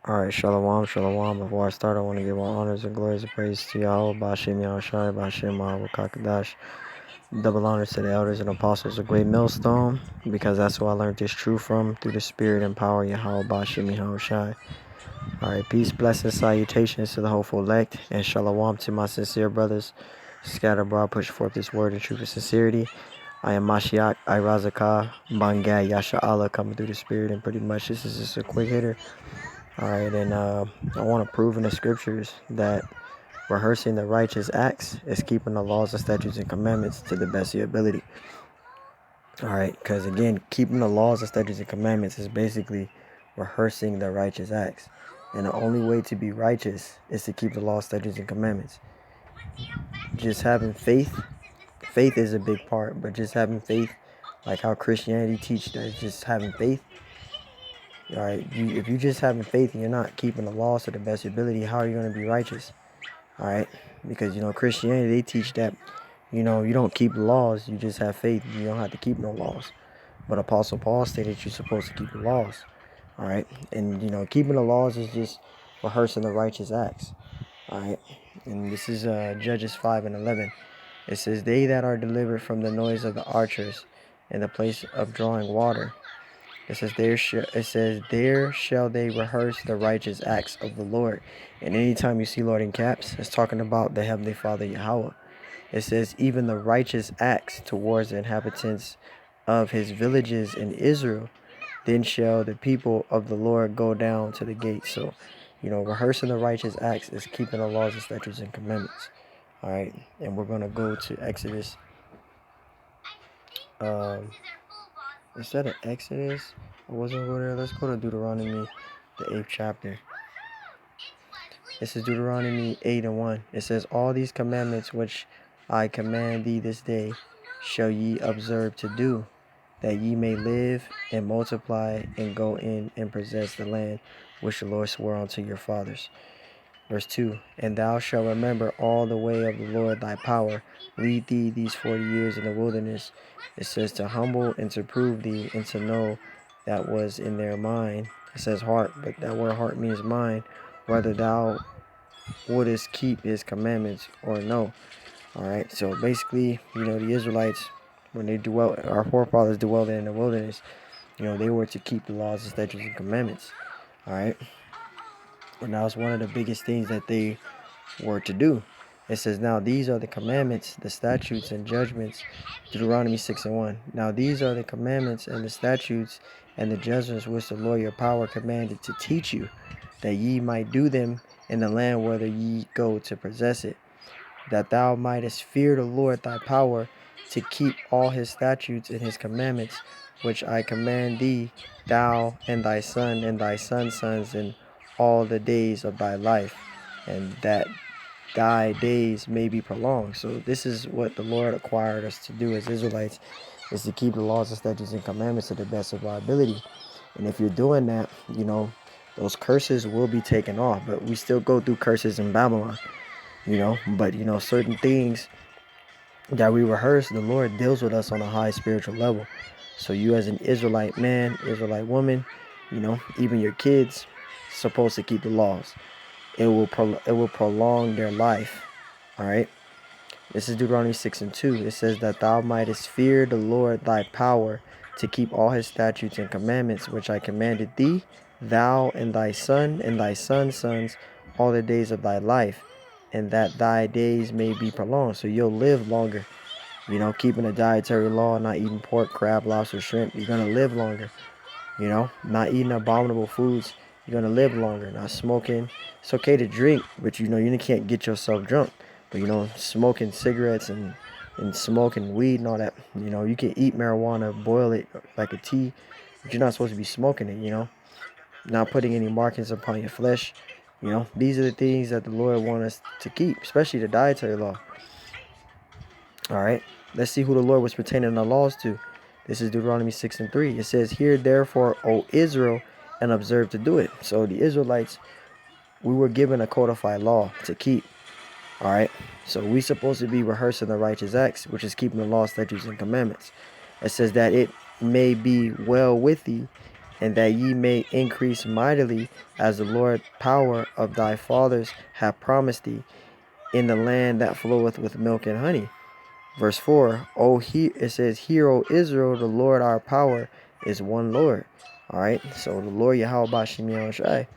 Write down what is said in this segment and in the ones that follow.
Alright, Shalom, Shalom. Before I start, I want to give all honors and glories and praise to Yahweh, Bashim Yahushai, Bashim Yahweh Kakadash. Double honors to the elders and apostles of Great Millstone, because that's who I learned this truth from, through the spirit and power of Yahweh, Bashim Yahushai. Alright, peace, blessings, salutations to the hopeful elect, and Shalom to my sincere brothers. Scattered abroad, push forth this word in truth and sincerity. I am Mashiach, Irazaka, Bangad, Yasha Allah, coming through the spirit, and pretty much this is just a quick hitter. Alright, and I want to prove in the scriptures that rehearsing the righteous acts is keeping the laws and statutes and commandments to the best of your ability. Alright, because again, keeping the laws and statutes and commandments is basically rehearsing the righteous acts. And the only way to be righteous is to keep the laws, statutes, and commandments. Just having faith is a big part, but just having faith, like how Christianity teaches that it's just having faith. Alright, if you just having faith and you're not keeping the laws to the best of your ability, how are you going to be righteous? Alright, because Christianity, they teach that you don't keep the laws, you just have faith, you don't have to keep no laws. But Apostle Paul stated you're supposed to keep the laws. Alright, and keeping the laws is just rehearsing the righteous acts. Alright, and this is Judges 5:11. It says, they that are delivered from the noise of the archers in the place of drawing water. It says, there shall they rehearse the righteous acts of the Lord. And anytime you see Lord in caps, it's talking about the Heavenly Father Yahweh. It says, even the righteous acts towards the inhabitants of his villages in Israel. Then shall the people of the Lord go down to the gates. So, rehearsing the righteous acts is keeping the laws and statutes and commandments. All right, and we're going to go to Exodus. Instead of Exodus, I wasn't going there. Let's go to Deuteronomy, the 8th chapter. This is Deuteronomy 8:1. It says, all these commandments which I command thee this day shall ye observe to do, that ye may live and multiply and go in and possess the land which the Lord swore unto your fathers. Verse 2, and thou shalt remember all the way of the Lord thy power, lead thee these 40 years in the wilderness. It says to humble and to prove thee and to know that was in their mind. It says heart, but that word heart means mind, whether thou wouldest keep his commandments or no. Alright, so basically, the Israelites, when they our forefathers dwelled in the wilderness, they were to keep the laws and statutes and commandments. Alright. And that was one of the biggest things that they were to do. It says, now these are the commandments, the statutes and judgments. Deuteronomy 6:1. Now these are the commandments and the statutes and the judgments which the Lord your power commanded to teach you, that ye might do them in the land whither ye go to possess it, that thou mightest fear the Lord thy power, to keep all his statutes and his commandments, which I command thee, thou and thy son and thy son's sons, in all the days of thy life, and that thy days may be prolonged. So this is what the Lord required us to do as Israelites, is to keep the laws and statutes and commandments to the best of our ability. And if you're doing that, those curses will be taken off. But we still go through curses in Babylon, but certain things that we rehearse, the Lord deals with us on a high spiritual level. So you as an Israelite man, Israelite woman, even your kids, supposed to keep the laws. It will prolong their life. All right. This is Deuteronomy 6:2. It says that thou mightest fear the Lord thy power, to keep all his statutes and commandments which I commanded thee, thou and thy son and thy son's sons, all the days of thy life, and that thy days may be prolonged. So you'll live longer. Keeping a dietary law, not eating pork, crab, lobster, shrimp, you're going to live longer. Not eating abominable foods, you're going to live longer. Not smoking. It's okay to drink, but you can't get yourself drunk. But smoking cigarettes and smoking weed and all that, you can eat marijuana, boil it like a tea, but you're not supposed to be smoking it, not putting any markings upon your flesh. These are the things that the Lord wants us to keep, especially the dietary law. All right, let's see who the Lord was pertaining the laws to. This is Deuteronomy 6:3. It says, hear therefore, O Israel, and observe to do it. So the Israelites, we were given a codified law to keep. All right, so we supposed to be rehearsing the righteous acts, which is keeping the law, statutes, and commandments. It says that it may be well with thee, and that ye may increase mightily, as the Lord power of thy fathers hath promised thee, in the land that floweth with milk and honey. Verse 4, it says, Hear, O Israel, the Lord our power is one Lord. All right, so the Lord Yahweh Bashim Yahushai.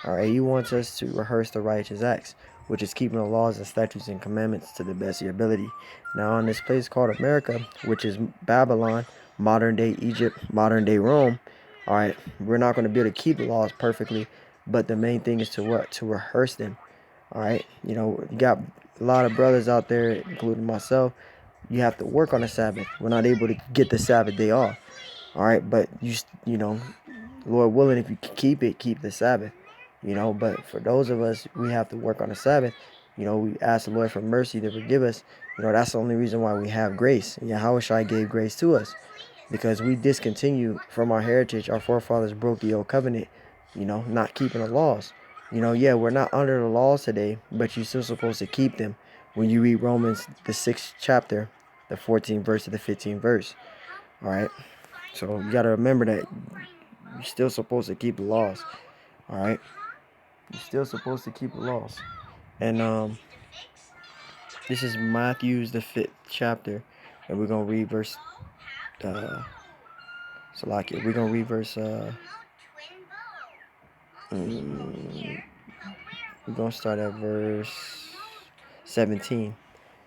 All right, he wants us to rehearse the righteous acts, which is keeping the laws and statutes and commandments to the best of your ability. Now, in this place called America, which is Babylon, modern day Egypt, modern day Rome, all right, we're not going to be able to keep the laws perfectly, but the main thing is to what? To rehearse them. All right, you got a lot of brothers out there, including myself. You have to work on the Sabbath. We're not able to get the Sabbath day off. All right, but Lord willing, if you keep it, keep the Sabbath. But for those of us, we have to work on the Sabbath. We ask the Lord for mercy to forgive us. That's the only reason why we have grace. Yahweh gave grace to us because we discontinue from our heritage. Our forefathers broke the old covenant, not keeping the laws. We're not under the laws today, but you're still supposed to keep them. When you read Romans, the 6th chapter, the 14th verse to the 15th verse. All right. So you got to remember that you're still supposed to keep the laws. All right. You're still supposed to keep the laws. And this is Matthew's, the 5th chapter. And we're going to read verse, Salakia. We're going to read verse, we're going to start at verse 17.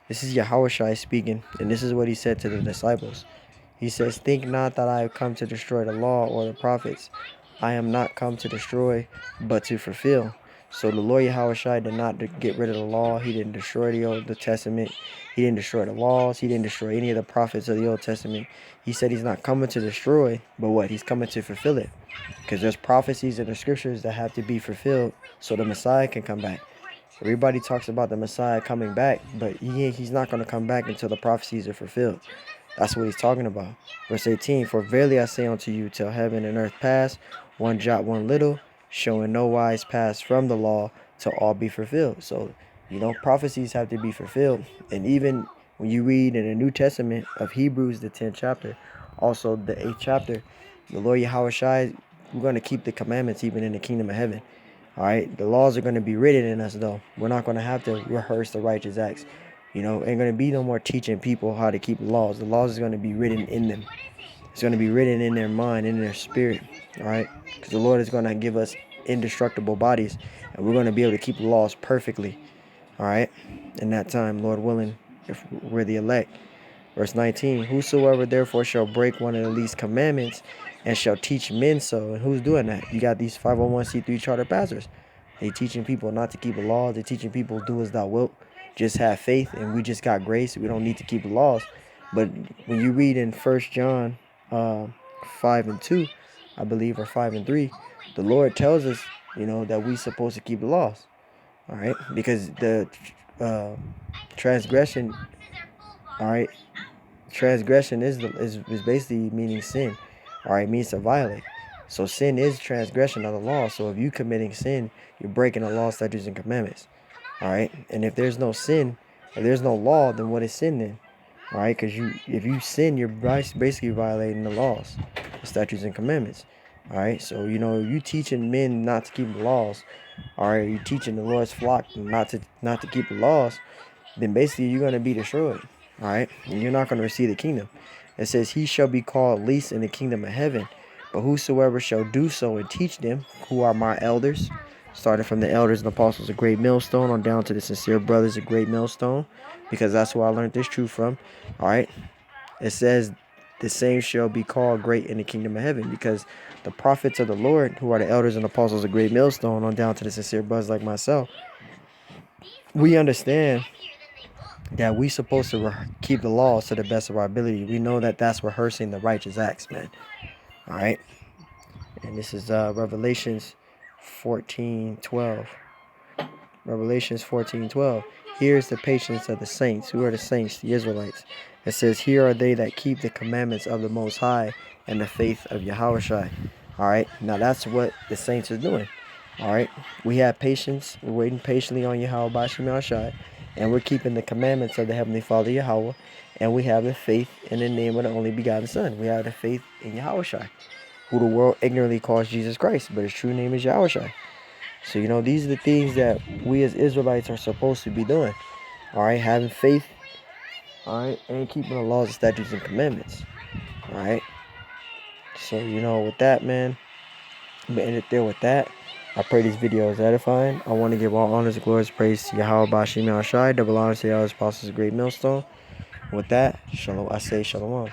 This is Yahushua speaking, and this is what he said to the disciples. He says, Think not that I have come to destroy the law or the prophets. I am not come to destroy, but to fulfill. So the Lord Yahushua did not get rid of the law. He didn't destroy the Testament. He didn't destroy the laws. He didn't destroy any of the prophets of the Old Testament. He said he's not coming to destroy, but what? He's coming to fulfill it. Because there's prophecies in the scriptures that have to be fulfilled so the Messiah can come back. Everybody talks about the Messiah coming back, but he's not going to come back until the prophecies are fulfilled. That's what he's talking about. Verse 18, For verily I say unto you, till heaven and earth pass, one jot, one little, showing no wise pass from the law, till all be fulfilled. So, prophecies have to be fulfilled. And even when you read in the New Testament of Hebrews, the 10th chapter, also the 8th chapter, the Lord Yahushua, we're going to keep the commandments even in the kingdom of heaven. All right, the laws are going to be written in us, though. We're not going to have to rehearse the righteous acts. Ain't going to be no more teaching people how to keep the laws. The laws is going to be written in them. It's going to be written in their mind, in their spirit. All right, because the Lord is going to give us indestructible bodies, and we're going to be able to keep the laws perfectly. All right, in that time, Lord willing, if we're the elect. Verse 19, Whosoever therefore shall break one of the least commandments and shall teach men so. And who's doing that? You got these 501c3 charter pastors. They teaching people not to keep the laws. They teaching people do as thou wilt. Just have faith, and we just got grace. We don't need to keep the laws. But when you read in 1 John 5 and 2, I believe, or 5 and 3, the Lord tells us, that we supposed to keep the laws. All right, because the transgression, all right, transgression is basically meaning sin. All right, means to violate. So sin is transgression of the law. So if you committing sin, you're breaking the law, statutes, and commandments. All right, and if there's no sin, if there's no law, then what is sin then? All right, because if you sin, you're basically violating the laws, the statutes, and commandments. All right, so you teaching men not to keep the laws. All right, you teaching the Lord's flock not to keep the laws. Then basically you're going to be destroyed. All right, and you're not going to receive the kingdom. It says, He shall be called least in the kingdom of heaven. But whosoever shall do so and teach them, who are my elders, starting from the elders and apostles, a great millstone, on down to the sincere brothers, a great millstone, because that's where I learned this truth from. All right, it says, the same shall be called great in the kingdom of heaven, because the prophets of the Lord, who are the elders and apostles, a great millstone, on down to the sincere brothers like myself, we understand that we supposed to keep the laws to the best of our ability. We know that that's rehearsing the righteous acts, man. All right, and this is Revelations 14:12. Revelations 14:12. Here's the patience of the saints. Who are the saints? The Israelites. It says, Here are they that keep the commandments of the Most High and the faith of Yahushua. All right, now that's what the saints are doing. All right, we have patience. We're waiting patiently on Yahweh Bashim Yahushua, and we're keeping the commandments of the Heavenly Father Yahweh, and we have the faith in the name of the only begotten Son. We have the faith in Yahushua. who the world ignorantly calls Jesus Christ, but his true name is Yahushua. So, you know, these are the things that we as Israelites are supposed to be doing. All right, having faith, all right, and keeping the laws, statutes, and commandments. All right. So, you know, with that, man, I'm going to end it there with that. I pray this video is edifying. I want to give all honors and glories, praise to Yahweh Bashim Al Shai, double honors to Yahweh's apostles, a great millstone. With that, shalom. I say shalom.